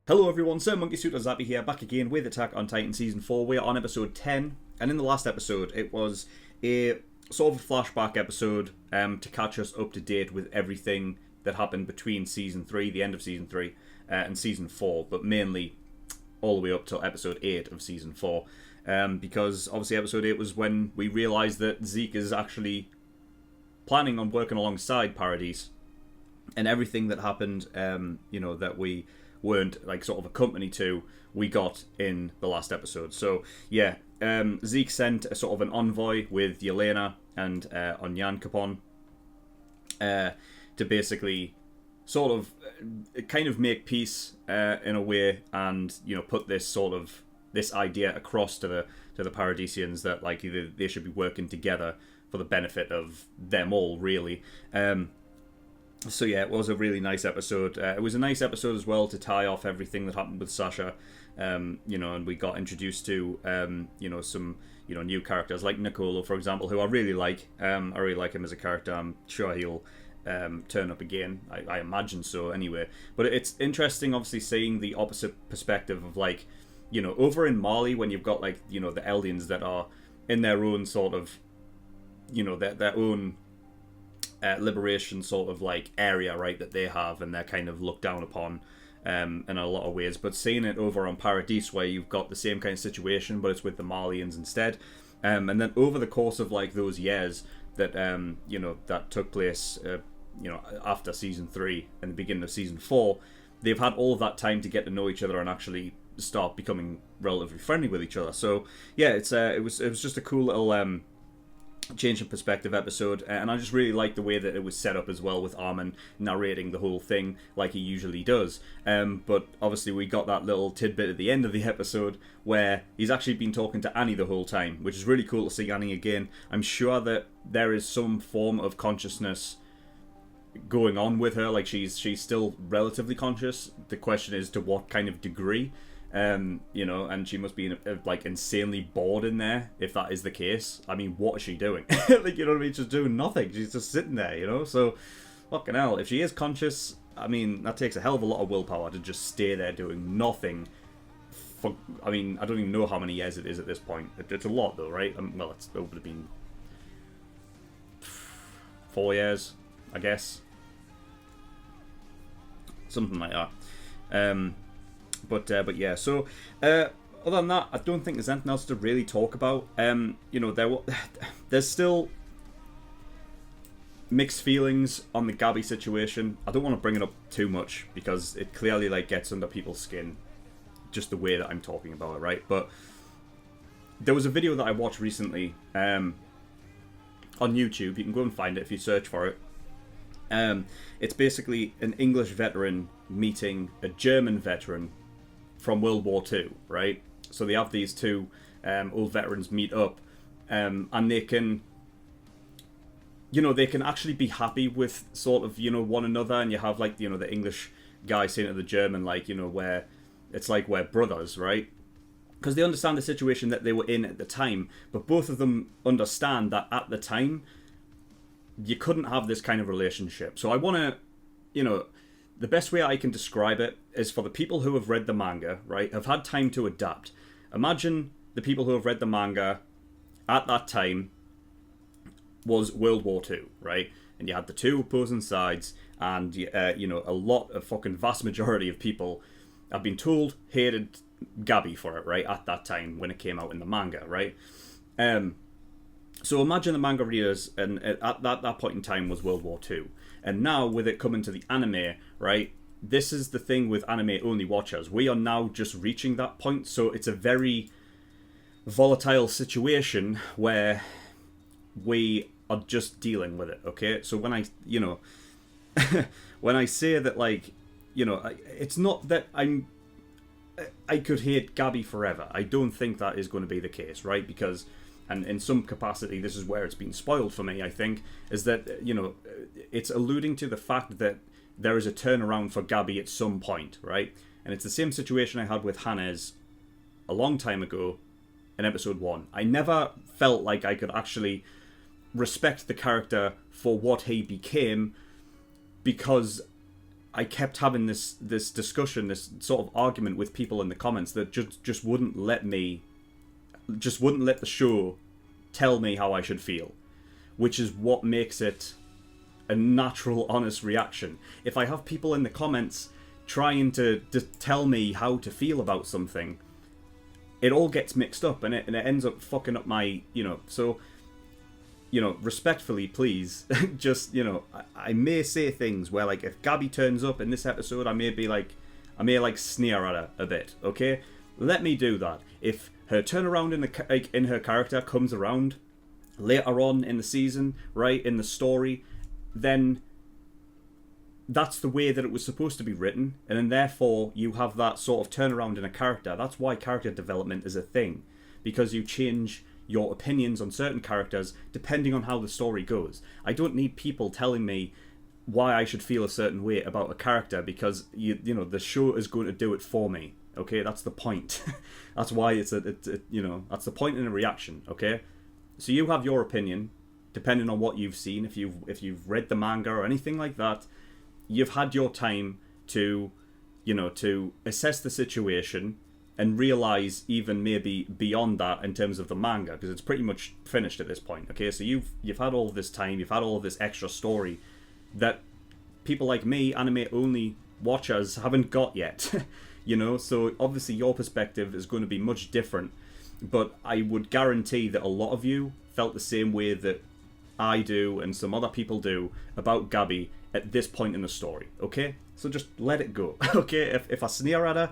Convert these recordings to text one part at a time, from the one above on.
Hello everyone, SirMonkeySuit or Zappy here, back again with Attack on Titan Season 4. We are on episode 10, and in the last episode it was a sort of a flashback episode to catch us up to date with everything that happened between Season 3, the end of Season 3, and Season 4, but mainly all the way up till episode 8 of Season 4, because obviously episode 8 was when we realised that Zeke is actually planning on working alongside Paradise, and everything that happened, that we weren't like sort of a company to, we got in the last episode. So yeah, Zeke sent a sort of an envoy with Yelena and Onyankopon to basically sort of kind of make peace in a way, and put this idea across to the Paradisians that like they should be working together for the benefit of them all, really. So yeah, it was a really nice episode. It was a nice episode as well to tie off everything that happened with Sasha, and we got introduced to some new characters like Nicolo, for example, who I really like. I really like him as a character. I'm sure he'll turn up again. I imagine so anyway. But it's interesting, obviously, seeing the opposite perspective of like, over in Mali when you've got like the Eldians that are in their own sort of, their own liberation sort of like area, right, that they have, and they're kind of looked down upon in a lot of ways. But seeing it over on Paradise, where you've got the same kind of situation, but it's with the Malians instead, and then over the course of like those years that that took place after season 3 and the beginning of season 4, they've had all of that time to get to know each other and actually start becoming relatively friendly with each other. So yeah, it was just a cool little change of perspective episode, and I just really like the way that it was set up as well, with Armin narrating the whole thing like he usually does. But obviously we got that little tidbit at the end of the episode where he's actually been talking to Annie the whole time, which is really cool to see Annie again. I'm sure that there is some form of consciousness going on with her, like she's still relatively conscious. The question is to what kind of degree. And she must be like insanely bored in there if that is the case. I mean, what is she doing? Like, you know what I mean? She's doing nothing. She's just sitting there, So, fucking hell. If she is conscious, I mean, that takes a hell of a lot of willpower to just stay there doing nothing. I mean, I don't even know how many years it is at this point. It's a lot, though, right? Well, it would have been 4 years, I guess. Something like that. But yeah, so other than that, I don't think there's anything else to really talk about. There's still mixed feelings on the Gabby situation. I don't want to bring it up too much because it clearly like gets under people's skin, just the way that I'm talking about it, right? But there was a video that I watched recently on YouTube. You can go and find it if you search for it. It's basically an English veteran meeting a German veteran from World War II, right? So they have these two old veterans meet up, and they can, they can actually be happy with sort of, one another, and you have like, the English guy saying to the German, like, where it's like we're brothers, right? Because they understand the situation that they were in at the time, but both of them understand that at the time, you couldn't have this kind of relationship. So I want to, the best way I can describe it is for the people who have read the manga, right, have had time to adapt. Imagine the people who have read the manga at that time was World War II, right? And you had the two opposing sides, and, a lot of fucking vast majority of people have been told, hated Gabby for it, right, at that time when it came out in the manga, right? So imagine the manga readers, and at that point in time was World War II. And now, with it coming to the anime, right, this is the thing with anime-only watchers. We are now just reaching that point, so it's a very volatile situation where we are just dealing with it, okay? So when I, when I say that, like, it's not that I could hate Gabby forever. I don't think that is going to be the case, right? Because... and in some capacity, this is where it's been spoiled for me, I think, is that, it's alluding to the fact that there is a turnaround for Gabby at some point, right? And it's the same situation I had with Hannes a long time ago in episode 1. I never felt like I could actually respect the character for what he became, because I kept having this discussion, this sort of argument with people in the comments that just wouldn't let the show tell me how I should feel, which is what makes it a natural, honest reaction. If I have people in the comments trying to tell me how to feel about something, it all gets mixed up and it ends up fucking up my, so, respectfully, please, just, I may say things where, like, if Gabby turns up in this episode, I may sneer at her a bit, okay? Let me do that. If her turnaround in her character comes around later on in the season, right, in the story, then that's the way that it was supposed to be written, and then therefore you have that sort of turnaround in a character. That's why character development is a thing, because you change your opinions on certain characters depending on how the story goes. I don't need people telling me why I should feel a certain way about a character, because the show is going to do it for me. Okay, that's the point. That's why that's the point in a reaction. Okay, so you have your opinion depending on what you've seen. If you've read the manga or anything like that, you've had your time to assess the situation and realize even maybe beyond that in terms of the manga, because it's pretty much finished at this point. Okay, so you've had all of this time, you've had all of this extra story that people like me, anime only watchers, haven't got yet. So obviously your perspective is going to be much different, but I would guarantee that a lot of you felt the same way that I do and some other people do about Gabby at this point in the story. Okay, so just let it go. Okay, if I sneer at her,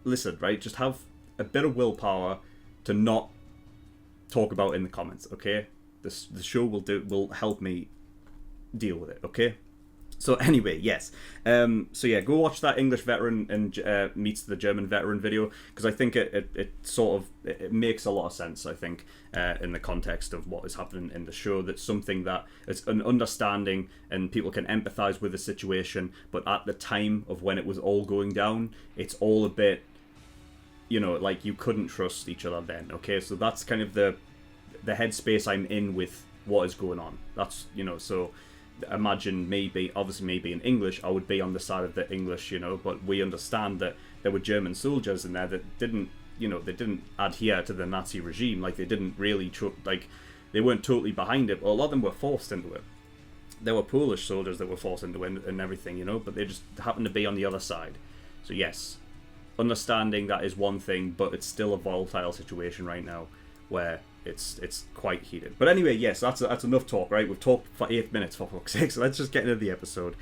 listen, right, just have a bit of willpower to not talk about it in the comments. Okay, the show will help me deal with it. Okay. So anyway, yes. So yeah, go watch that English veteran and meets the German veteran video, because I think it sort of it makes a lot of sense. I think in the context of what is happening in the show, that's something that is an understanding and people can empathise with the situation. But at the time of when it was all going down, it's all a bit, like you couldn't trust each other then. Okay, so that's kind of the headspace I'm in with what is going on. That's so. Imagine me being English, I would be on the side of the English, but we understand that there were German soldiers in there that didn't, they didn't adhere to the Nazi regime, like they didn't really, they weren't totally behind it, but a lot of them were forced into it. There were Polish soldiers that were forced into it and everything, but they just happened to be on the other side. So yes, understanding that is one thing, but it's still a volatile situation right now where it's quite heated. But anyway, yes, that's enough talk, right? We've talked for 8 minutes, for fuck's sake, so let's just get into the episode.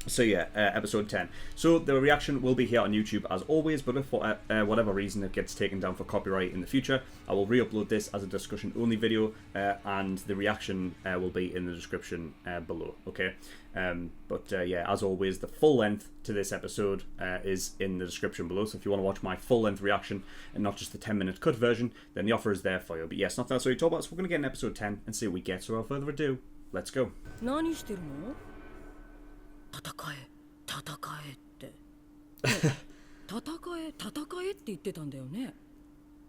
So yeah, episode 10. So the reaction will be here on YouTube as always, but if for whatever reason it gets taken down for copyright in the future, I will re-upload this as a discussion only video, and the reaction will be in the description below, okay? But yeah, as always, the full length to this episode is in the description below, so if you want to watch my full length reaction and not just the 10-minute cut version, then the offer is there for you. But yes, nothing else to talk about, so we're going to get in episode 10 and see what we get. So without further ado, let's go. 戦え戦えって戦え戦えって言ってたんだよね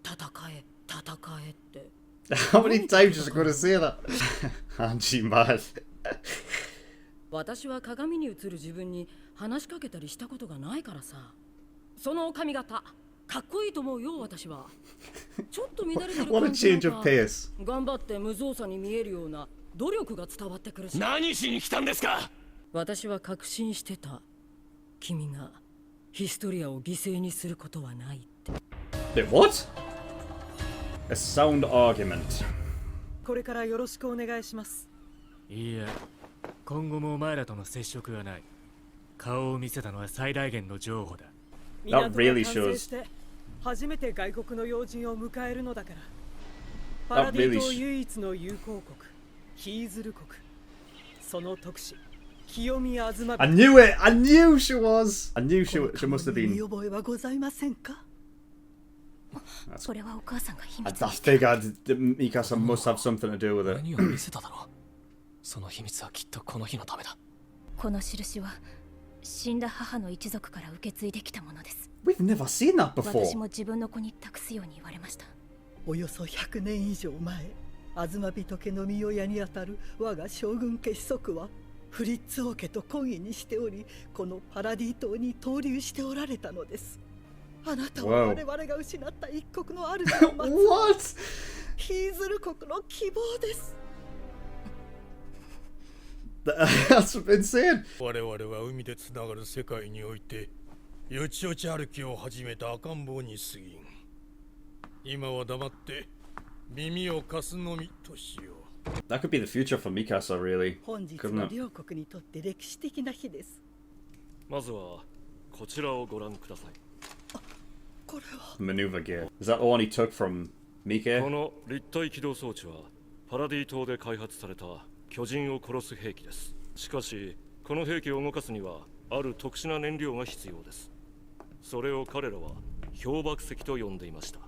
戦え戦えって How many times is I going to say that? Angie mad. 私は鏡に映る自分に話しかけたりしたことがないからさその髪型かっこいいと思うよ私はちょっと乱れてる感じなんか頑張って無造作に見えるような努力が伝わってくるし何しに来たんですか私は確信してた君がヒストリアを犠牲にすることはないって What? A sound argument. これからよろしくお願いしますいいや今後もお前らとの接触はない顔を見せたのは最大限の譲歩だ That really shows. 初めて外国の要人を迎えるのだからパラディ島唯一の友好国ヒーズル国その特使I knew it! I knew she was! I knew she must have been. I figured Mikasa must have something to do with it. その秘密はきっとこの日のためだこの印は死んだ母の一族から受け継いできたものです We've never seen that before. 私も自分の子に託すように言われましたおよそ100年以上前東人家の御親にあたる我が将軍家子息はフリッツ王家と懇意にしており、このパラディ島に投留しておられたのです。あなたは我々が失った一国の主を待つヒーズル国の希望です。That's insane. 我々は海でつながる世界においてよちよち歩きを始めた赤ん坊に過ぎん。今は黙って耳を貸すのみとしよう。 That could be the future for Mikasa, really. 本日 Couldn't の it? 両国にとって歴史的な日です。まずはこちらをご覧ください。これは Maneuver gear. Is that the one he took from こ Mike? の立体起動装置はパラディ島で開発された巨人を殺す兵器です。しかしこの兵器を動かすにはある特殊な燃料が必要です。それを彼らは氷瀑石と呼んでいました。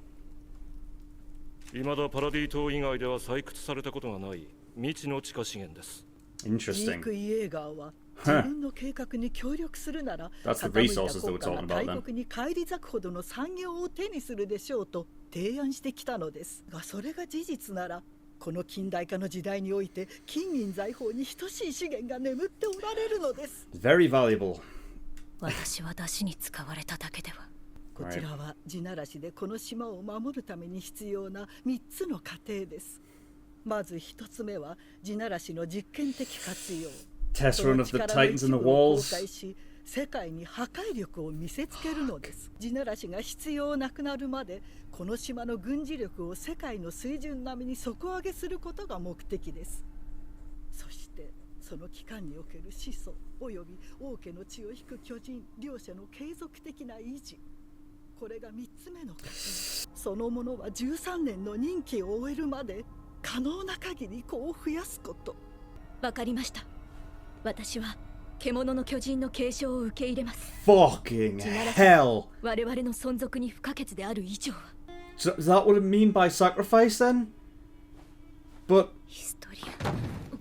未だパラディ島以外では採掘されたことがない未知の地下資源です。ジー Interesting. ク・イエーガーは自分の計画に協力するなら That's the 傾いた resources that we're 国家 talking が about 大 then. 国に返り咲くほどの産業を手にするでしょうと提案してきたのですが、それが事実ならこの近代化の時代において金銀財宝に等しい資源が眠っておられるのです。 Very valuable. 私は出汁に使われただけでは。こちらは地ならしでこの島を守るために必要な3つの過程です。まず1つ目は地ならしの実験的活用。 Test そ run の of the 力の Titans 一 and the 部を公 walls. 開し、世界に破壊力を見せつけるのです。地ならしが必要なくなるまでこの島の軍事力を世界の水準並みに底上げすることが目的です。そしてその期間における始祖および王家の血を引く巨人両者の継続的な維持、これが3つ目の過程。そのものは13年の任期を終えるまで可能な限り子を増やすこと。わかりました。私は獣の巨人の継承を受け入れます。 Fucking hell. 我々の存続に不可欠である以上は。 So is that what it mean by sacrifice then? But ヒストリア。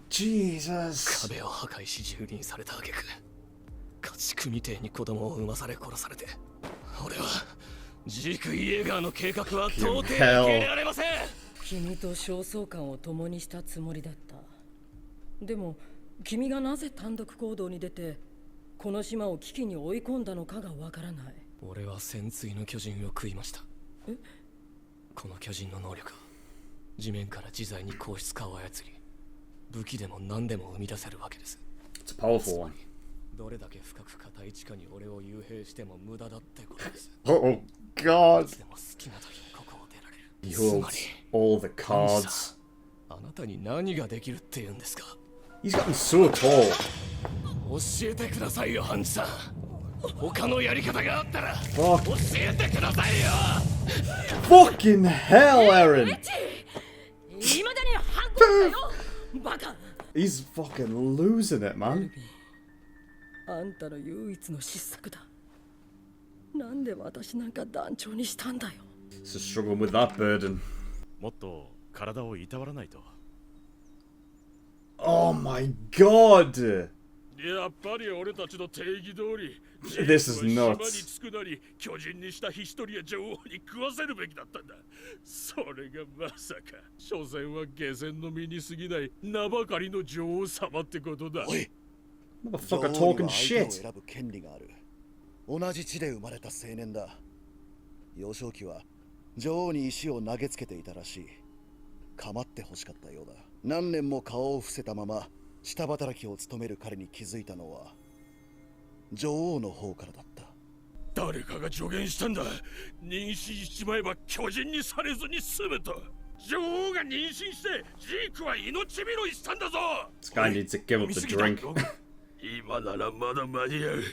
Jesus. 壁を破壊し蹂躙された挙句、家畜みてえに子供を産まされ殺されて、俺はジーク・イエーガーの計画は到底受け入れられません。君と焦燥感を共にしたつもりだった。でも君がなぜ単独行動に出てこの島を危機に追い込んだのかがわからない。俺は潜水の巨人を食いました。え？この巨人の能力は地面から自在に硬質化を操り、武器でも何でも生み出せるわけです。 It's a powerful one. どれだけ深く硬い地下に俺を幽閉しても無駄だってことです。 Oh God. いつでも好きな時にここを出られる。 He つま holds り all the cards. あなたに何ができるって言うんですか。 He's gotten so tall. 教えてくださいよ、ハンチさん。他のやり方があったら Fuck. 教えてくださいよ。 Fucking hell, Eren. 未だに反抗だよバカ。 He's fucking losing it, man. あんたの唯一の失策だ。なんで私なんか団長にしたんだよ。 So struggling with that burden. もっと体をいたわらないと。 Oh my God. やっぱり俺たちの定義通り This is 島に nuts. 着くなり巨人にしたヒストリア女王に食わせるべきだったんだ。それがまさか所詮は下船の身に過ぎない名ばかりの女王様ってことだ。おい、 Motherfucker 女王に talking は相手を shit. 選ぶ権利がある。同じ地で生まれた青年だ。幼少期は女王に石を投げつけていたらしい。構って欲しかったようだ。何年も顔を伏せたまま下働きを務める彼に気づいたのは女王の方からだった。誰かが助言したんだ。妊娠しちまえば巨人にされずに済むと。女王が妊娠してジークは命拾いしたんだぞ。 This guy needs to give up the drink. 今ならまだ間に合う。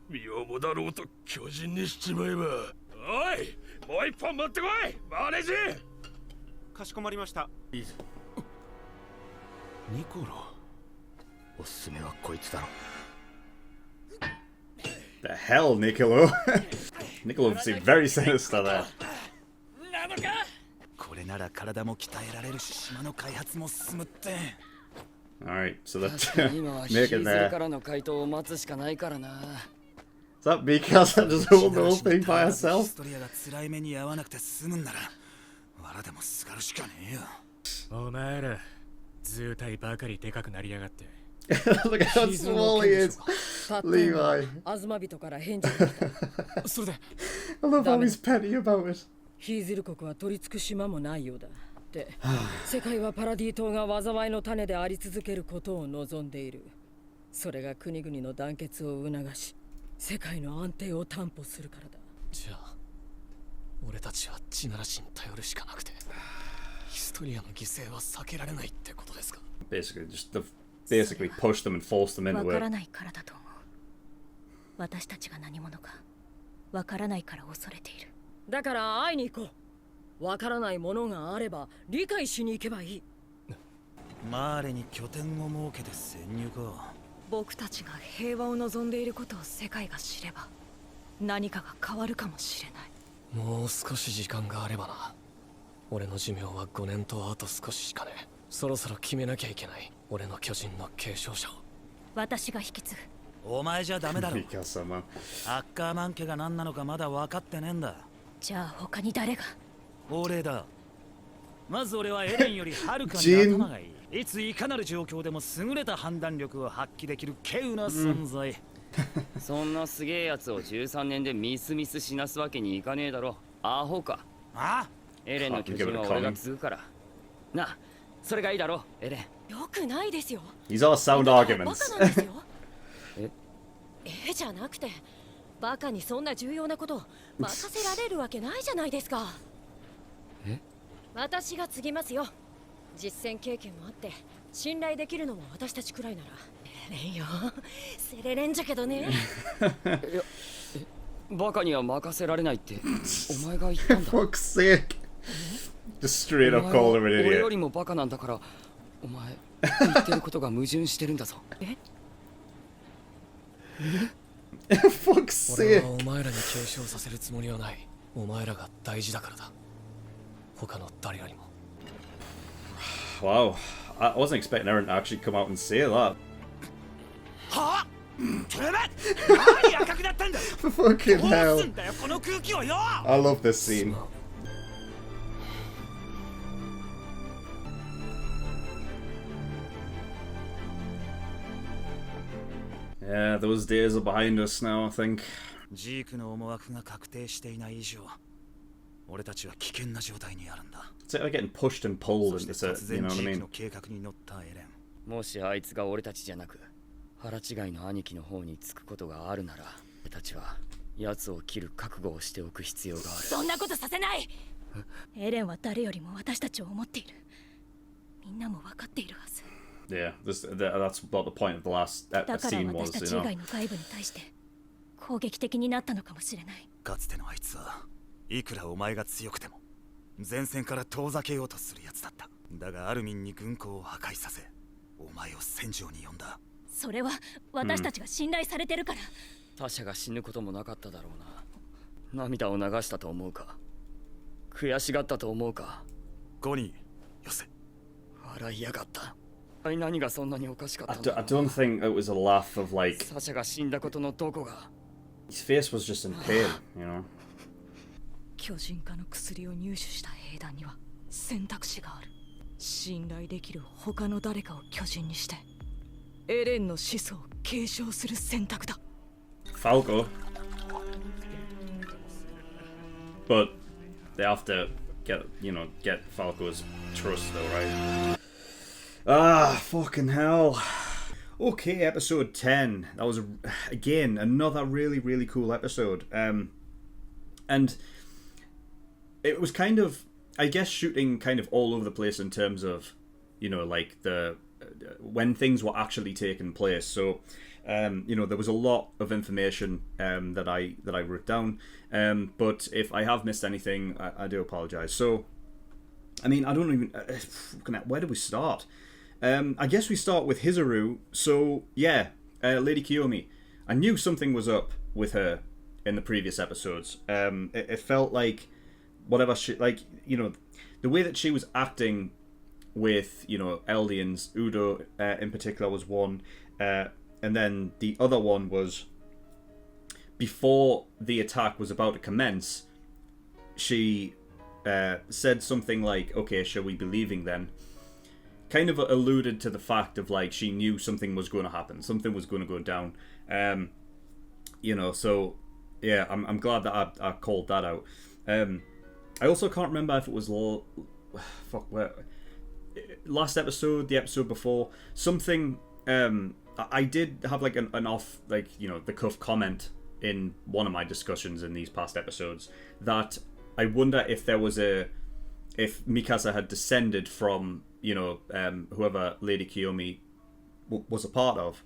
身をもだろうと巨人にしちまえば。おい、もう一本持ってこい、マネージ。かしこまりました。ニコロ、おすすめはこいつだろ。 The hell, Niccolo? Niccolo seemed very sinister there. これなら体も鍛えられるし島の開発も進むって。 Alright, so that's 今はヒ make ー it ズル there. からの回答を待つしかないからな。 Is that Mikasa just hold the whole thing by ヒ herself? ストリアが辛い目に遭わなくて済むんなら藁でもすがるしかねえよ。お前ら図体ばかりでかくなりやがって。Look at how small he is. Levi. アズマ人から返事が来た。それで I love how he's petty about it. ヒーゼル国は取り付く島もないようだ。で、世界はパラディ島が災いの種であり続けることを望んでいる。それが国々の団結を促し、世界の安定を担保するからだ。じゃあ俺たちは地ならしに頼るしかなくて、ヒストリアの犠牲は避けられないってことですか。 Basically, basically push them and force them into わから it. ないからだと思う。私たちが何者かわからないから恐れている。だから会いに行こう。わからないものがあれば理解しに行けばいい。マーレに拠点を設けて潜入か。僕たちが平和を望んでいることを世界が知れば何かが変わるかもしれない。もう少し時間があればな。俺の寿命は5年とあと少ししかねえ。そろそろ決めなきゃいけない。俺の巨人の継承者を私が引き継ぐ。お前じゃダメだろ。Mikasa, man. アッカーマン家が何なのかまだ分かってねえんだ。じゃあ他に誰が。俺だ。まず俺はエレンよりはるかに頭がいい。いついかなる状況でも優れた判断力を発揮できる稀有な存在。そんなすげえやつを13年でミスミス死なすわけにいかねえだろ。アホか。あエレンの巨人は俺が継ぐから。な、それがいいだろ、エレン。よくないですよ。 These are sound バカ arguments. なんですよ。えじゃなくて、バカにそんな重要なこと任せられるわけないじゃないですか。私が継ぎますよ。実戦経験もあって信頼できるのも私たちくらいなら。エレンよ、セレレンじゃけどね。いや、バカには任せられないってお前が言ったんだ。 For fuck's sake. Just straight up call him an 俺よ idiot. りもバカなんだから、お前言ってることが矛盾してるんだぞ。Fuck's 俺 sake. はお前らに継承させるつもりはない。お前らが大事だからだ。他の誰よりも。 Wow. I wasn't expecting Eren to actually come out and say that. はてめえ何赤くなったんだ。 Fucking どう hell. すんだよこの空気をよ。 I love this scene. Yeah, those days are behind us now, I think. ジークの思惑が確定していない以上、俺たちは危険な状態にあるんだ。 It's like getting pushed and pulled そ into して it, 突 you 然 know ジ what I ーク mean? の計画に乗ったエレン。もしあいつが俺たちじゃなく腹違いの兄貴の方につくことがあるなら、俺たちは奴を切る覚悟をしておく必要がある。そんなことさせない。エレンは誰よりも私たちを思っている。みんなも分かっているはず。 Yeah, that's what the point of the last だから scene was, 私た you ち以 know? 外の外部に対して攻撃的になったのかもしれない。かつてのあいつはいくらお前が強くても前線から遠ざけようとするやつだった。だがアルミンに軍港を破壊させ、お前を戦場に呼んだ。それは私たちが信頼されてるから。他者が死ぬこともなかっただろうな。涙を流したと思うか。悔しがったと思うか。5人よせ。笑いやがった。何がそんなにおかしかったん I だ。 don't think it was a laugh of like サシャが死んだことのどこが。 his face was just in pain, you know. 巨人化の薬を入手した兵団には選択肢がある。信頼できる他の誰かを巨人にしてエレンの始祖を継承する選択だ。 Falco. But they have to get Falco's trust though, right? Ah, fucking hell. Okay, episode 10. That was, again, another really, really cool episode. And it was kind of, I guess, shooting kind of all over the place in terms of, like the when things were actually taking place. So, there was a lot of information that I wrote down. But if I have missed anything, I do apologize. So, I mean, I don't even... where do we start? I guess we start with Hizuru. So, yeah, Lady Kiyomi. I knew something was up with her in the previous episodes. It felt like whatever she... the way that she was acting with, Eldians, Udo in particular was one. And then the other one was... Before the attack was about to commence, she said something like, okay, shall we be leaving then? kind of alluded to the fact of like she knew something was going to happen, something was going to go down. So yeah, I'm glad that I called that out. I also can't remember if it was last episode, the episode before, something. I did have like an off, like, the cuff comment in one of my discussions in these past episodes that I wonder if if Mikasa had descended from whoever Lady Kiyomi was a part of,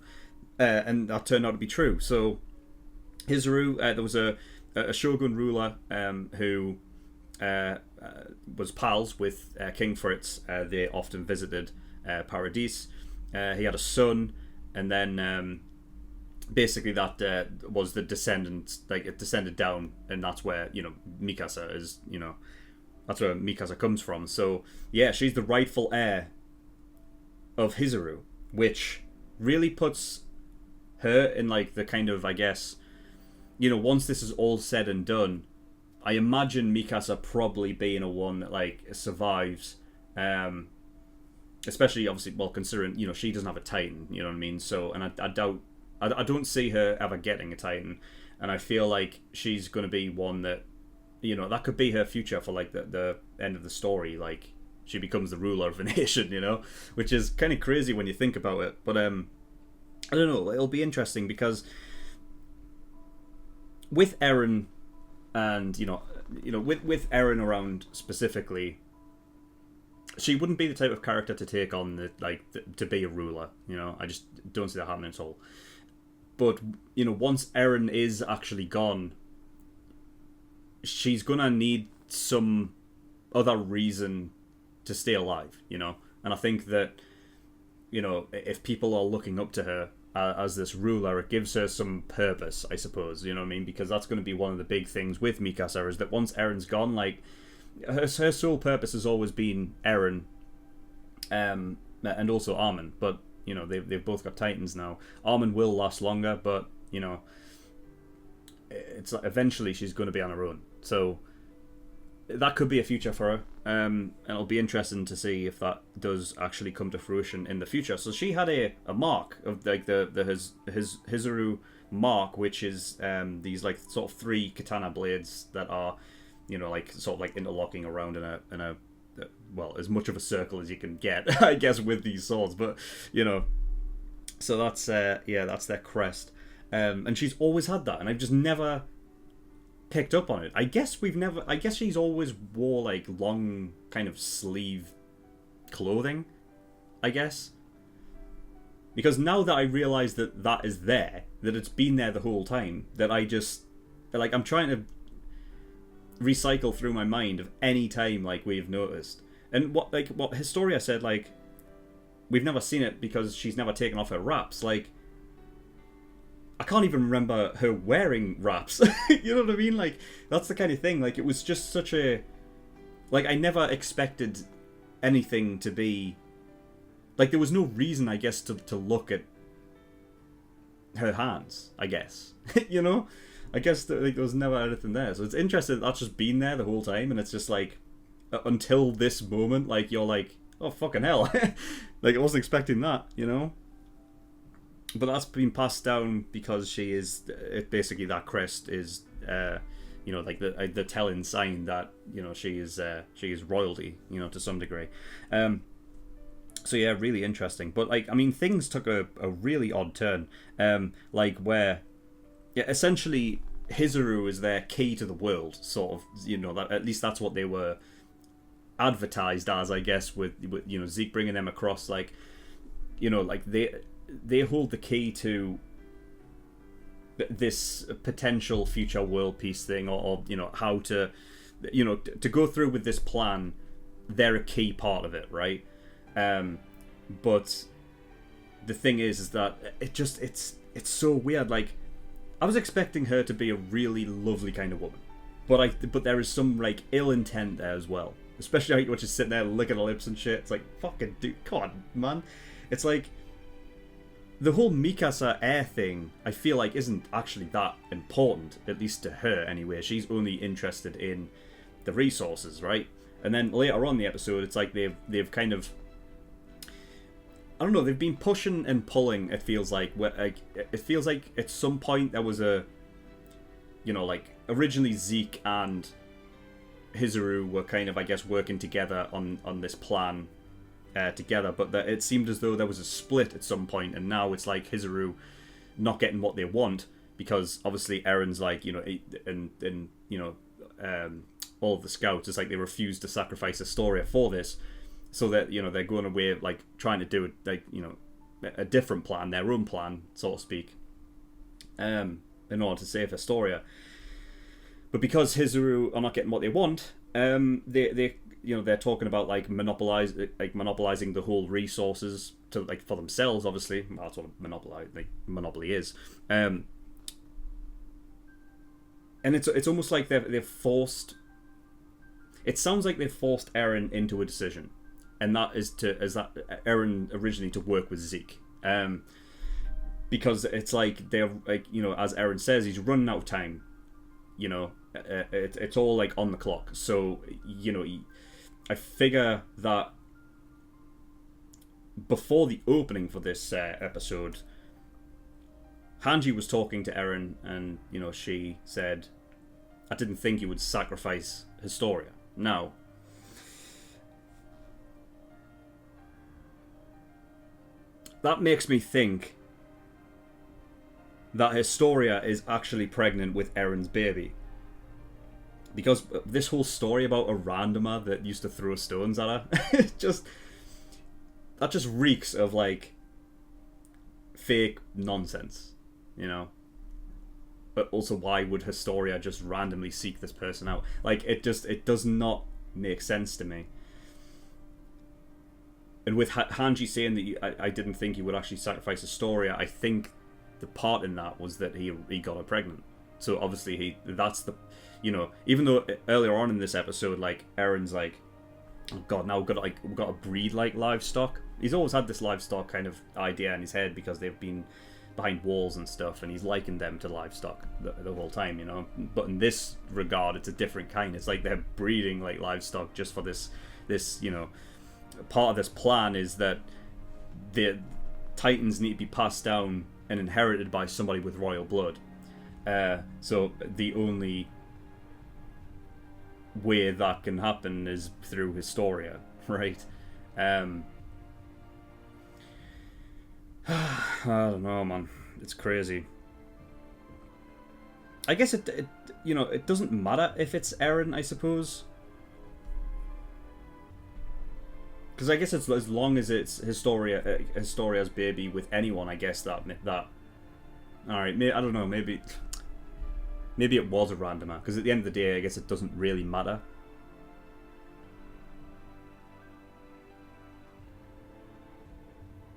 and that turned out to be true. So Hizuru, there was a shogun ruler who was pals with King Fritz. They often visited Paradis. He had a son, and then basically that was the descendant, like it descended down, and that's where Mikasa is. That's where Mikasa comes from. So yeah, she's the rightful heir of Hizuru, which really puts her in like the kind of, I guess, once this is all said and done, I imagine Mikasa probably being a one that like survives, especially obviously, well, considering she doesn't have a Titan, you know what I mean. So, and I don't see her ever getting a Titan, and I feel like she's going to be one that that could be her future for like the end of the story. Like she becomes the ruler of a nation, which is kind of crazy when you think about it. But I don't know. It'll be interesting because with Eren, and with Eren around specifically, she wouldn't be the type of character to take on to be a ruler. I just don't see that happening at all. But once Eren is actually gone, she's gonna need some other reason to stay alive. And I think that if people are looking up to her as this ruler, it gives her some purpose, I suppose. You know what I mean? Because that's going to be one of the big things with Mikasa, is that once Eren's gone, like her sole purpose has always been Eren, and also Armin. But they've both got Titans now. Armin will last longer, but it's like eventually she's going to be on her own. So that could be a future for her, and it'll be interesting to see if that does actually come to fruition in the future. So she had a mark of like his Hizuru mark, which is these like sort of 3 katana blades that are like sort of like interlocking around in a well, as much of a circle as you can get, I guess, with these swords. But so that's that's their crest, and she's always had that, and I've just never picked up on it. I guess she's always wore like long kind of sleeve clothing, I guess, because now that I realize that is there, that it's been there the whole time, that I just like, I'm trying to recycle through my mind of any time like we've noticed, and what Historia said, like we've never seen it because she's never taken off her wraps. Like I can't even remember her wearing wraps. You know what I mean? Like, that's the kind of thing. Like, it was just such a... Like, I never expected anything to be... Like, there was no reason, I guess, to look at her hands, I guess. I guess there was never anything there. So it's interesting that that's just been there the whole time, and it's just like, until this moment, like, you're like, oh, fucking hell. Like, I wasn't expecting that, But that's been passed down because she is basically, that crest is like the telling sign that she is royalty, to some degree. So yeah, really interesting. But like, I mean, things took a really odd turn, like where essentially Hizuru is their key to the world, sort of. That at least that's what they were advertised as, I guess, with Zeke bringing them across, like like they hold the key to this potential future world peace thing, or how to to go through with this plan. They're a key part of it, right? But the thing is that it's so weird. Like, I was expecting her to be a really lovely kind of woman, but there is some like ill intent there as well, especially when she's sitting there licking her lips and shit. It's like, fucking dude, come on, man. It's like, the whole Mikasa heir thing, I feel like, isn't actually that important, at least to her anyway. She's only interested in the resources, right? And then later on in the episode, it's like they've kind of I don't know, they've been pushing and pulling, it feels like, it feels like at some point there was a, you know, like, originally Zeke and Hizuru were kind of, I guess, working together on this plan together, but that it seemed as though there was a split at some point, and now it's like Hizuru not getting what they want, because obviously Eren's like, you know, and you know, all of the scouts, it's like they refuse to sacrifice Astoria for this, so that, you know, they're going away, like, trying to do it, like, you know, a different plan, their own plan, so to speak, in order to save Astoria. But because Hizuru are not getting what they want, they you know, they're talking about like monopolizing the whole resources to, like, for themselves. Obviously, well, that's what monopoly is. And it's almost like they've forced. It sounds like they've forced Eren into a decision, and that is that Eren originally to work with Zeke. Because it's like they're like, you know, as Eren says, he's running out of time. You know, it's all like on the clock. So, you know, I figure that before the opening for this episode, Hanji was talking to Eren, and, you know, she said, "I didn't think you would sacrifice Historia." Now, that makes me think that Historia is actually pregnant with Eren's baby. Because this whole story about a randomer that used to throw stones at her, that just reeks of, like, fake nonsense, you know? But also, why would Historia just randomly seek this person out? Like, it does not make sense to me. And with Hanji saying that I didn't think he would actually sacrifice Historia, I think the part in that was that he got her pregnant. So obviously that's the, you know, even though earlier on in this episode, like, Eren's like, oh god, now we've got to breed like livestock. He's always had this livestock kind of idea in his head because they've been behind walls and stuff, and he's likened them to livestock the whole time, you know. But in this regard, it's a different kind. It's like they're breeding like livestock just for this, you know, part of this plan is that the Titans need to be passed down and inherited by somebody with royal blood. So the only way that can happen is through Historia, right? I don't know, man. It's crazy. I guess it you know, it doesn't matter if it's Eren, I suppose. Because I guess it's as long as it's Historia's baby with anyone, I guess that. Alright, I don't know, maybe it was a randomer, because at the end of the day, I guess it doesn't really matter.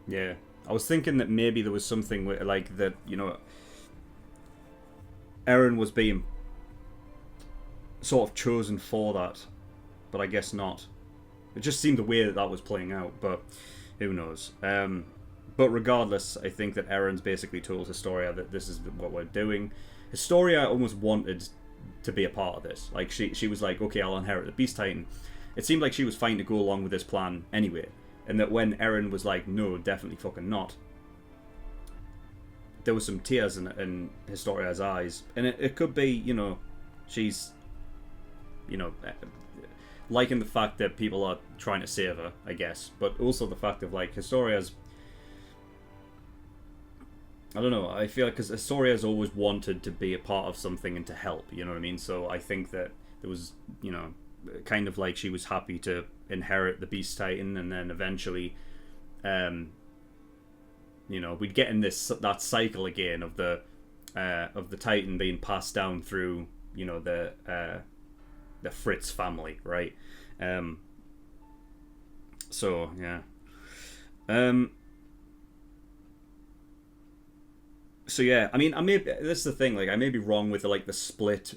Yeah, I was thinking that maybe there was something with, like, that, you know, Eren was being sort of chosen for that, but I guess not. It just seemed the way that was playing out, but who knows. But regardless, I think that Eren's basically told Historia that this is what we're doing. Historia almost wanted to be a part of this. Like, she was like, okay, I'll inherit the Beast Titan. It seemed like she was fine to go along with this plan anyway. And that when Eren was like, no, definitely fucking not, there was some tears in Historia's eyes. And it could be, you know, she's, you know, liking the fact that people are trying to save her, I guess. But also the fact of, like, Historia's, I don't know, I feel like, because Historia's always wanted to be a part of something and to help, you know what I mean? So I think that there was, you know, kind of like she was happy to inherit the Beast Titan, and then eventually, you know, we'd get in that cycle again of the Titan being passed down through, you know, the Fritz family, right? So yeah. So yeah, I mean, this is the thing, like, I may be wrong with the split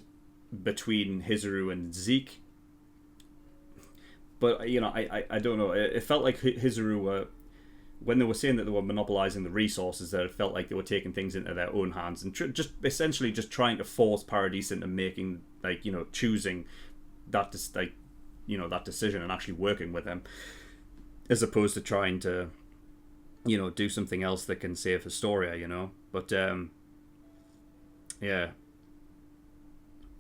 between Hizuru and Zeke, but, you know, I don't know. It felt like Hizuru were, when they were saying that they were monopolizing the resources, that it felt like they were taking things into their own hands and just essentially just trying to force Paradis into making, like, you know, choosing that, like, you know, that decision and actually working with them, as opposed to trying to, you know, do something else that can save Historia, you know. But yeah,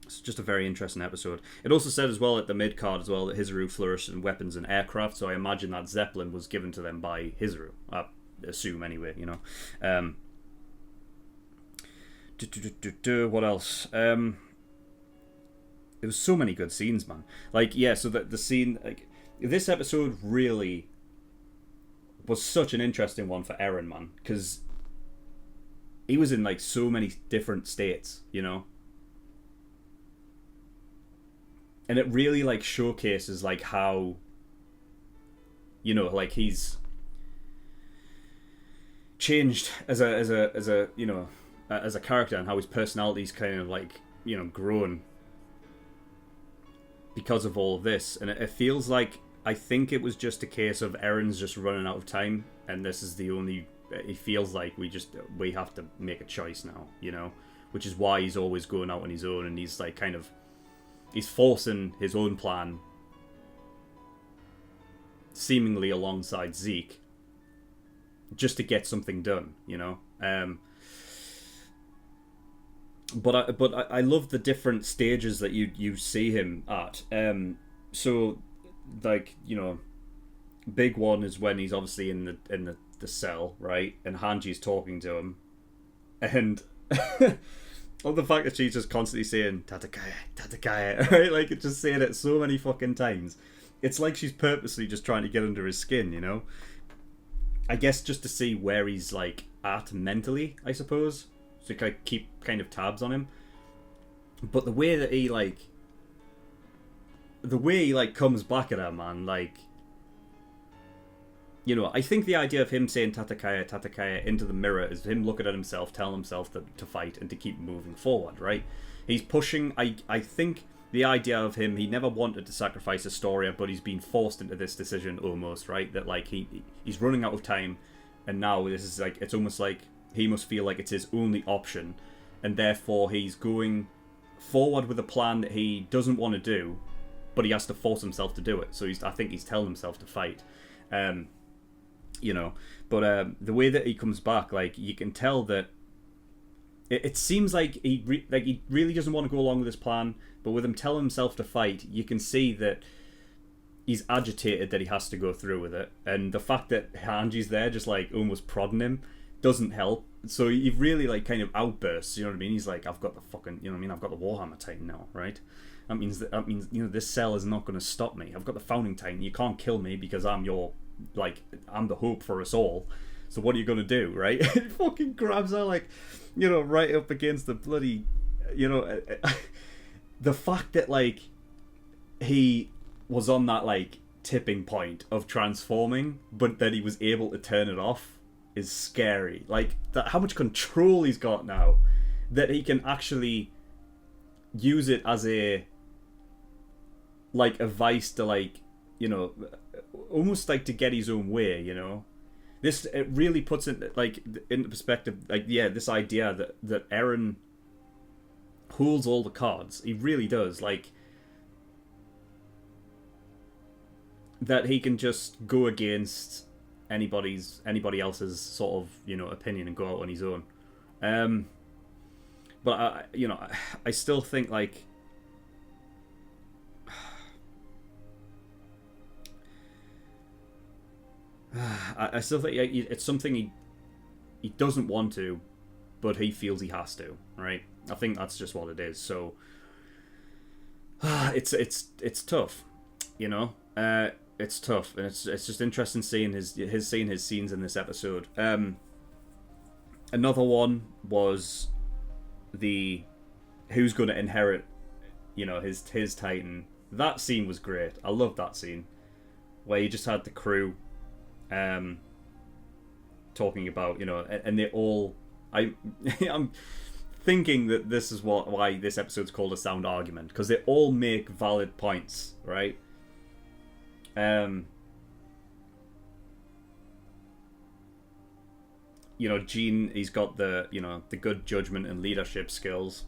it's just a very interesting episode. It also said as well at the mid card as well that Hizuru flourished in weapons and aircraft, so I imagine that Zeppelin was given to them by Hizuru. I assume anyway, you know. What else? There was so many good scenes, man. Like, yeah, so the scene, like, this episode really was such an interesting one for Eren, man, because he was in like so many different states, you know, and it really like showcases like how, you know, like he's changed as a you know, as a character, and how his personality's kind of like, you know, grown because of all of this. And it feels like, I think it was just a case of Eren's just running out of time, and this is the only, it feels like we have to make a choice now, you know, which is why he's always going out on his own, and he's like kind of, he's forcing his own plan seemingly alongside Zeke just to get something done, you know. But I love the different stages that you see him at. So, like, you know, big one is when he's obviously in the cell, right, and Hanji's talking to him, and all the fact that she's just constantly saying Tatakaya, right, like it's just saying it so many fucking times. It's like she's purposely just trying to get under his skin, you know. I guess just to see where he's like at mentally, I suppose, to kind of keep kind of tabs on him. But the way he comes back at her, man, like, you know, I think the idea of him saying Tatakaya into the mirror is him looking at himself, telling himself to fight and to keep moving forward, right? He's pushing, I think the idea of him, he never wanted to sacrifice Historia, but he's been forced into this decision almost, right? That like he's running out of time, and now this is like, it's almost like he must feel like it's his only option, and therefore he's going forward with a plan that he doesn't want to do, but he has to force himself to do it. So I think he's telling himself to fight, you know. But the way that he comes back, like, you can tell that it seems like he really doesn't want to go along with his plan, but with him telling himself to fight, you can see that he's agitated that he has to go through with it, and the fact that Hanji's there just like almost prodding him doesn't help. So he really like kind of outbursts, you know what I mean? He's like, I've got the fucking, you know what I mean, I've got the Warhammer Titan now, right? That means you know, this cell is not going to stop me. I've got the Founding Titan. You can't kill me because I'm the hope for us all. So what are you going to do, right? He fucking grabs her, like, you know, right up against the bloody, you know, the fact that like he was on that like tipping point of transforming, but that he was able to turn it off is scary. Like, that, how much control he's got now, that he can actually use it as a vice to, like, you know, almost like to get his own way, you know. This, it really puts it like into perspective, like, yeah, this idea that Eren holds all the cards. He really does, like, that he can just go against anybody else's sort of, you know, opinion and go out on his own. But you know, I still think like I still think it's something he doesn't want to, but he feels he has to, right? I think that's just what it is. So it's tough, you know. It's tough, and it's just interesting seeing his scenes in this episode. Another one was the who's going to inherit, you know, his Titan. That scene was great. I loved that scene where you just had the crew talking about, you know, and they all, I'm thinking that this is why this episode's called a sound argument, because they all make valid points, right? You know, Jean, he's got the, you know, the good judgment and leadership skills.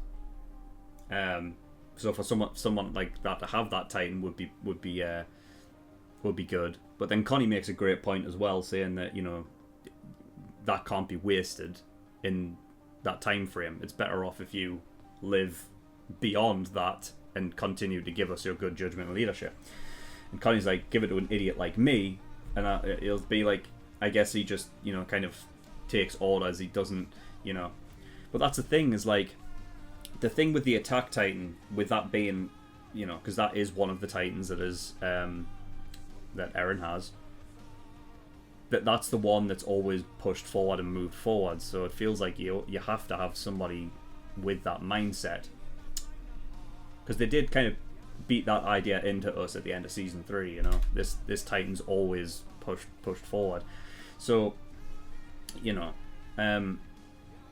So for someone like that to have that Titan would be good. But then Connie makes a great point as well, saying that, you know, that can't be wasted in that time frame. It's better off if you live beyond that and continue to give us your good judgment and leadership. And Connie's like, give it to an idiot like me, and it'll be like, I guess he just, you know, kind of takes orders. He doesn't, you know. But that's the thing, is like, the thing with the Attack Titan, with that being, you know, because that is one of the Titans that is that Eren has, that's the one that's always pushed forward and moved forward. So it feels like you have to have somebody with that mindset, because they did kind of beat that idea into us at the end of season 3. You know, this Titan's always pushed forward. So, you know,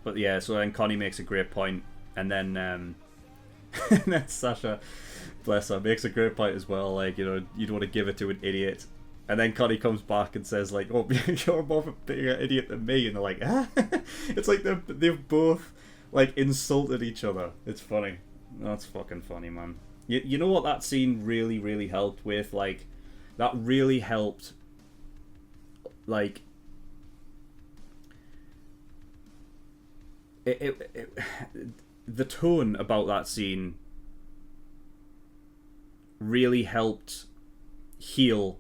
but yeah. So then Connie makes a great point, and then and then Sasha, bless her, makes a great point as well. Like, you know, you don't want to give it to an idiot. And then Connie comes back and says, like, oh, you're more of a bigger idiot than me. And they're like, ah. It's like they've both, like, insulted each other. It's funny. That's fucking funny, man. You know what that scene really, really helped with? Like, that really helped, like, the tone about that scene really helped heal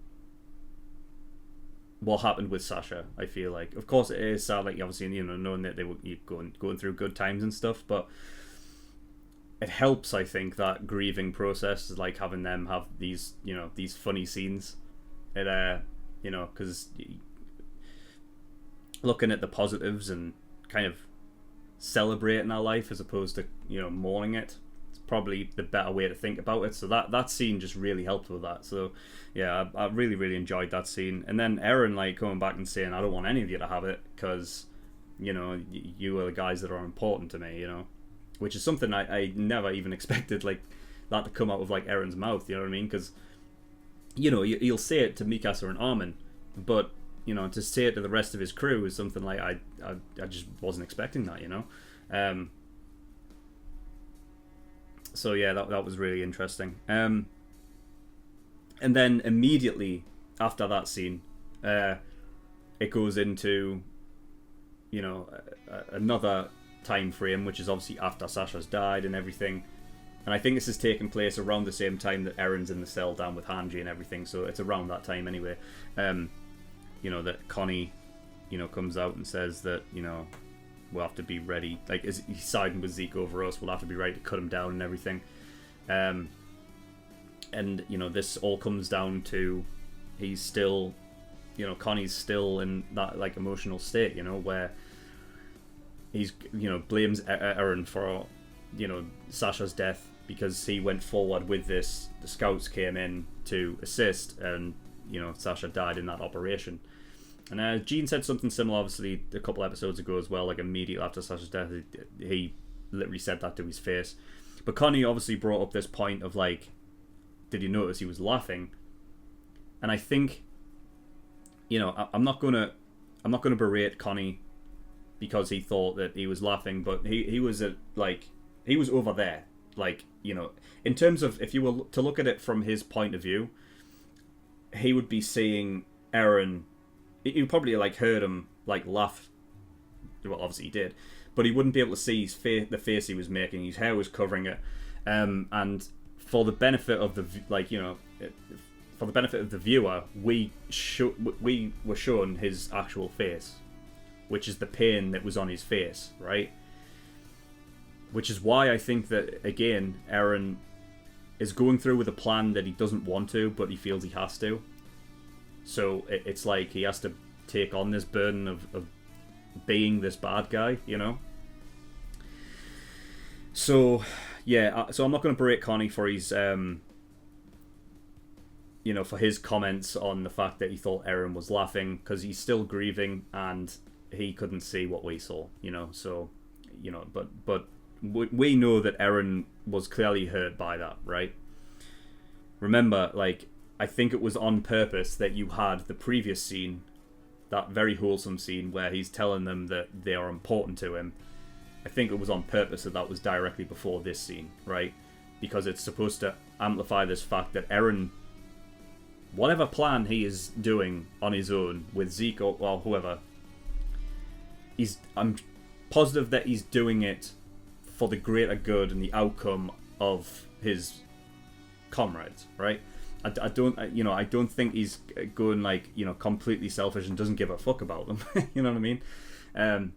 what happened with Sasha. I feel like, of course, it is sad, like, obviously, you know, knowing that they were going through good times and stuff, but it helps, I think, that grieving process, like having them have these, you know, these funny scenes. It, you know, because looking at the positives and kind of celebrating our life as opposed to, you know, mourning it, it's probably the better way to think about it. So that scene just really helped with that. So yeah, I really, really enjoyed that scene. And then Eren, like, coming back and saying, I don't want any of you to have it because, you know, you are the guys that are important to me, you know, which is something I never even expected, like, that to come out of, like, Eren's mouth, you know what I mean? Because, you know, he'll say it to Mikasa and Armin, but, you know, to say it to the rest of his crew is something like I just wasn't expecting that, you know. So yeah, that was really interesting. And then immediately after that scene, it goes into, you know, another time frame, which is obviously after Sasha's died and everything. And I think this is taking place around the same time that Eren's in the cell down with Hanji and everything, so it's around that time anyway. You know, that Connie, you know, comes out and says that, you know, we'll have to be ready, like, he's siding with Zeke over us, we'll have to be ready to cut him down and everything. And, you know, this all comes down to, he's still, you know, Connie's still in that, like, emotional state, you know, where he's, you know, blames Eren for, you know, Sasha's death because he went forward with this. The scouts came in to assist, and, you know, Sasha died in that operation. And Gene said something similar, obviously, a couple episodes ago as well, like, immediately after Sasha's death, he literally said that to his face. But Connie obviously brought up this point of, like, did you notice he was laughing? And I think, you know, I'm not gonna berate Connie because he thought that he was laughing, but he was he was over there, like, you know, in terms of, if you were to look at it from his point of view, he would be seeing Eren. You probably, like, heard him, like, laugh. Well, obviously he did, but he wouldn't be able to see his the face he was making. His hair was covering it, and for the benefit of the, like, you know, for the benefit of the viewer, we were shown his actual face, which is the pain that was on his face, right? Which is why I think that, again, Eren is going through with a plan that he doesn't want to, but he feels he has to. So it's like he has to take on this burden of being this bad guy, you know? So, yeah, so I'm not going to berate Connie for his, you know, for his comments on the fact that he thought Eren was laughing, because he's still grieving and he couldn't see what we saw, you know? So, you know, but we know that Eren was clearly hurt by that, right? Remember, like, I think it was on purpose that you had the previous scene, that very wholesome scene where he's telling them that they are important to him. I think it was on purpose that was directly before this scene, right? Because it's supposed to amplify this fact that Eren, whatever plan he is doing on his own with Zeke or whoever, I'm positive that he's doing it for the greater good and the outcome of his comrades, right? I don't think he's going like, you know, completely selfish and doesn't give a fuck about them. You know what I mean?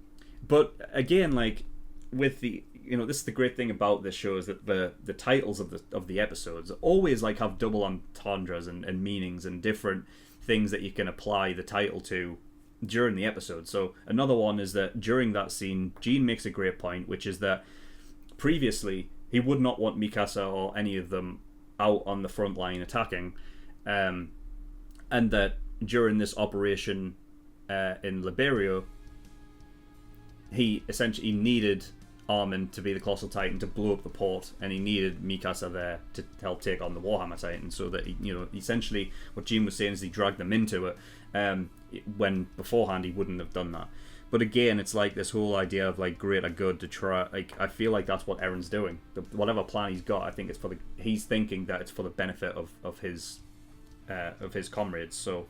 But again, like with the, you know, this is the great thing about this show, is that the titles of the episodes always like have double entendres and meanings and different things that you can apply the title to during the episode. So another one is that during that scene, Jean makes a great point, which is that previously he would not want Mikasa or any of them out on the front line attacking, and that during this operation in Liberio, he essentially needed Armin to be the Colossal Titan to blow up the port, and he needed Mikasa there to help take on the Warhammer Titan, so that he, you know, essentially what Jean was saying is he dragged them into it, when beforehand he wouldn't have done that. But again, it's like this whole idea of like greater good to try. Like, I feel like that's what Eren's doing. Whatever plan he's got, I think it's he's thinking that it's for the benefit of his comrades. So,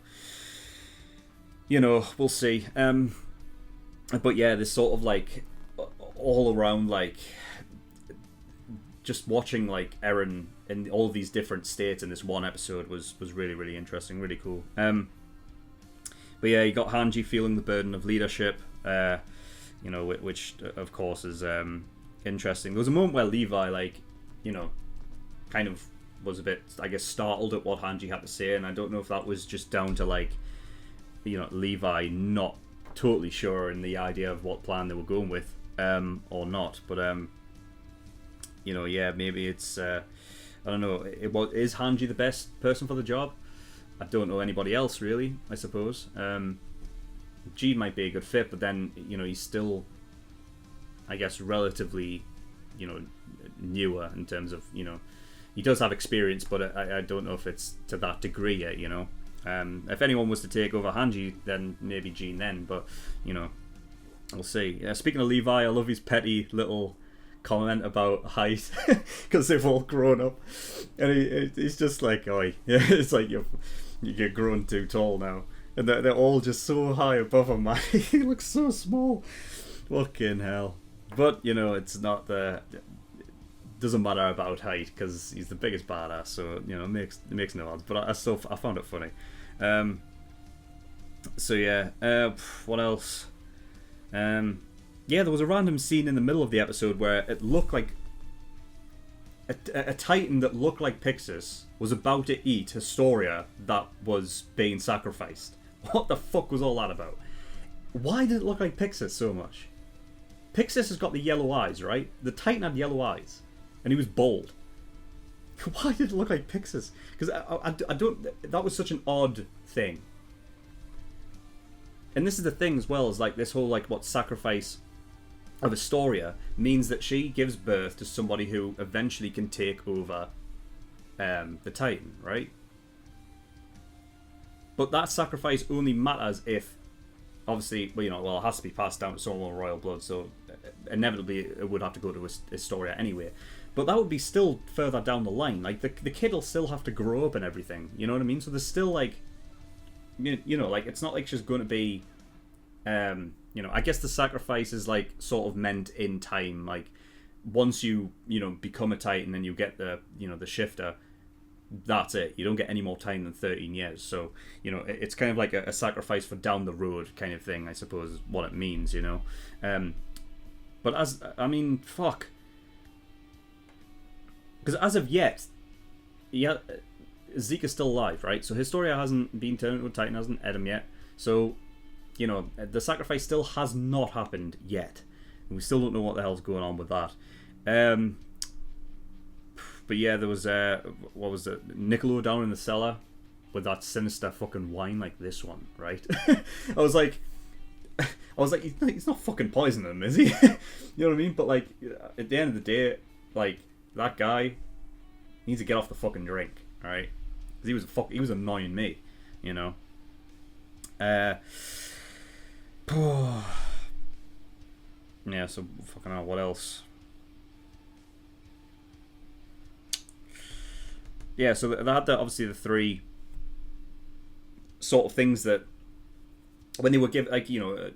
you know, we'll see. But yeah, this sort of like all around, like just watching like Eren in all these different states in this one episode was really, really interesting, really cool. But yeah, you got Hanji feeling the burden of leadership, you know, which of course is interesting. There was a moment where Levi, like, you know, kind of was a bit, I guess, startled at what Hanji had to say, and I don't know if that was just down to, like, you know, Levi not totally sure in the idea of what plan they were going with, or not. But you know, yeah, maybe it's I don't know. Is Hanji the best person for the job? I don't know anybody else really, I suppose. Jean might be a good fit, but then, you know, he's still, I guess, relatively, you know, newer in terms of, you know, he does have experience, but I don't know if it's to that degree yet, you know. If anyone was to take over Hanji, then maybe Jean then, but, you know, we'll see. Speaking of Levi, I love his petty little comment about height, because they've all grown up, and he's just like, oh, yeah, it's like you're growing too tall now, and they're all just so high above him, man. He looks so small, fucking hell. But, you know, it's not doesn't matter about height, because he's the biggest badass, so, you know, it makes no odds. But I found it funny. So yeah, what else? Yeah, there was a random scene in the middle of the episode where it looked like a Titan that looked like Pixis was about to eat Historia that was being sacrificed. What the fuck was all that about? Why did it look like Pixis so much? Pixis has got the yellow eyes, right? The Titan had yellow eyes, and he was bald. Why did it look like Pixis? Because I don't. That was such an odd thing. And this is the thing as well, is like this whole, like, what sacrifice of Historia means that she gives birth to somebody who eventually can take over the Titan, right? But that sacrifice only matters if, obviously, well, you know, well, it has to be passed down to someone with royal blood, so inevitably it would have to go to Historia anyway. But that would be still further down the line. Like, the kid will still have to grow up and everything, you know what I mean? So there's still, like, you know, like, it's not like she's going to be, you know, I guess the sacrifice is, like, sort of meant in time. Like, once you know, become a Titan and you get the, you know, the shifter, that's it. You don't get any more time than 13 years. So, you know, it's kind of like a sacrifice for down the road kind of thing, I suppose, is what it means, you know. But I mean, fuck. Because as of yet, yeah, Zeke is still alive, right? So Historia hasn't been turned into a Titan, hasn't Edom yet. So, you know, the sacrifice still has not happened yet. And we still don't know what the hell's going on with that. But yeah, there was, what was it? Niccolo down in the cellar with that sinister fucking wine like this one, right? I was like, he's not fucking poisoning him, is he? You know what I mean? But, like, at the end of the day, like, that guy needs to get off the fucking drink, alright? Because he was annoying me, you know? Yeah, so fucking hell, what else? Yeah, so they had obviously the three sort of things that when they were given, like, you know,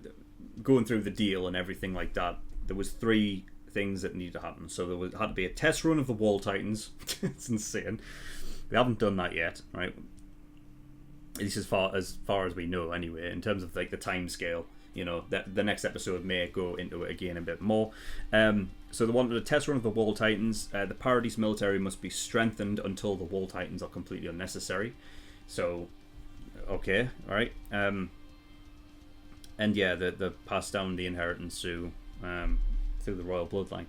going through the deal and everything like that, there was 3 things that needed to happen. So there had to be a test run of the Wall Titans. It's insane. They haven't done that yet, right? At least as far as we know, anyway. In terms of like the time scale, you know, that the next episode may go into it again a bit more. So they wanted a test run of the Wall Titans. The Paradise military must be strengthened until the Wall Titans are completely unnecessary. So, okay, all right. And yeah, they passed down the inheritance through the royal bloodline.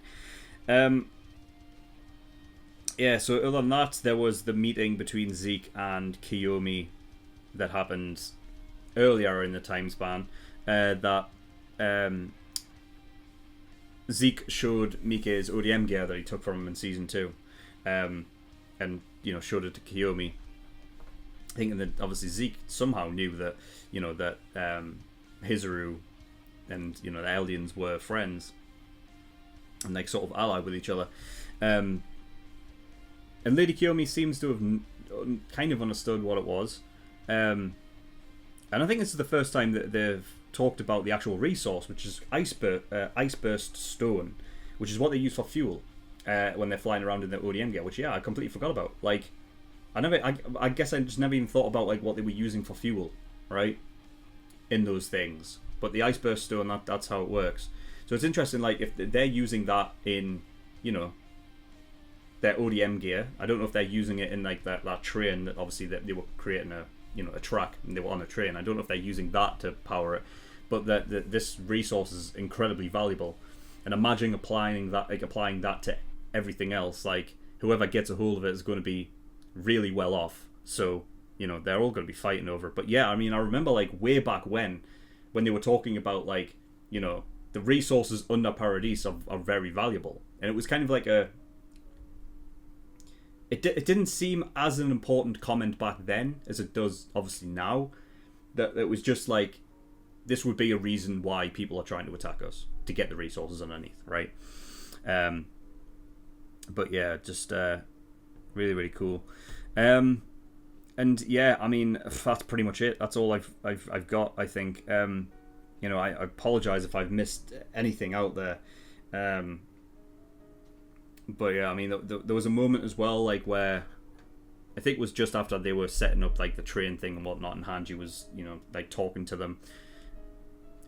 Yeah, so other than that, there was the meeting between Zeke and Kiyomi that happened earlier in the time span. That Zeke showed Mike's ODM gear that he took from him in season 2, and you know, showed it to Kiyomi, thinking that obviously Zeke somehow knew that, you know, that Hizuru and, you know, the Eldians were friends and like sort of allied with each other. And Lady Kiyomi seems to have kind of understood what it was. And I think this is the first time that they've talked about the actual resource, which is Iceburst Stone, which is what they use for fuel when they're flying around in their ODM gear, which, yeah, I completely forgot about. Like, I guess I just never even thought about like what they were using for fuel, right, in those things. But the Iceburst Stone, that's how it works. So it's interesting, like, if they're using that in, you know, their ODM gear. I don't know if they're using it in like that train that obviously that they were creating a track and they were on a train. I don't know if they're using that to power it, but this resource is incredibly valuable. And imagine applying that to everything else. Like, whoever gets a hold of it is going to be really well off. So, you know, they're all going to be fighting over it. But yeah, I mean, I remember like way back when they were talking about, like, you know, the resources under Paradise are very valuable, and it was kind of like it didn't seem as an important comment back then as it does obviously now. That it was just like, this would be a reason why people are trying to attack us, to get the resources underneath, right? But yeah, just really, really cool. And yeah, I mean, that's pretty much it. That's all I've got, I think. You know, I apologize if I've missed anything out there. But yeah, I mean, there was a moment as well, like, where I think it was just after they were setting up like the train thing and whatnot, and Hanji was, you know, like talking to them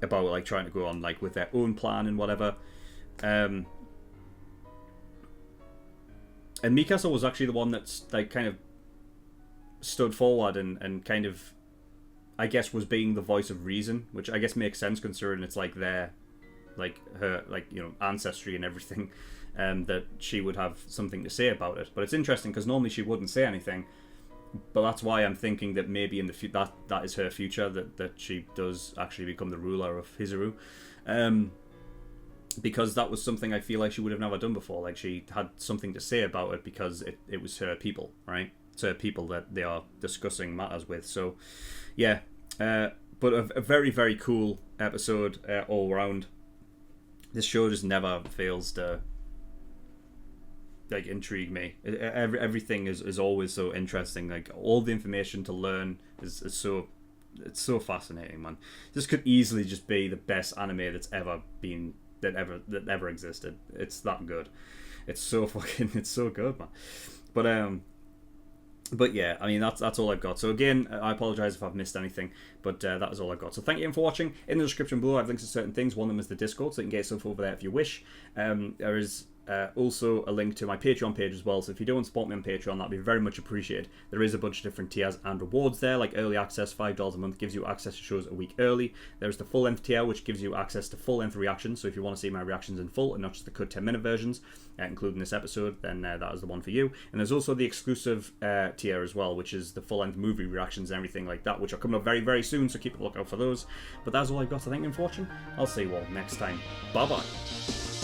about like trying to go on like with their own plan and whatever. And Mikasa was actually the one that's like kind of stood forward and kind of, I guess, was being the voice of reason, which I guess makes sense considering it's like her like, you know, ancestry and everything. That she would have something to say about it. But it's interesting because normally she wouldn't say anything. But that's why I'm thinking that maybe in the that is her future, that she does actually become the ruler of Hizuru. Because that was something I feel like she would have never done before. Like, she had something to say about it because it was her people, right? It's her people that they are discussing matters with. So, yeah. But a very, very cool episode all around. This show just never fails to like intrigue me. Everything is always so interesting. Like, all the information to learn is so fascinating, man. This could easily just be the best anime that's ever been that ever existed. It's that good. It's so good, man. But yeah, I mean, that's all I've got. So again, I apologize if I've missed anything, but that is all I've got. So thank you for watching. In the description below, I have links to certain things. One of them is the Discord, so you can get stuff over there if you wish. There is also a link to my Patreon page as well, so if you don't support me on Patreon, that'd be very much appreciated. There is a bunch of different tiers and rewards there, like early access, $5 a month gives you access to shows a week early. There's the full length tier, which gives you access to full length reactions, so if you want to see my reactions in full and not just the cut 10-minute versions, including this episode, then that is the one for you. And there's also the exclusive tier as well, which is the full length movie reactions and everything like that, which are coming up very, very soon, so keep a lookout for those. But that's all I've got, so thank you for watching. I'll see you all next time. Bye bye.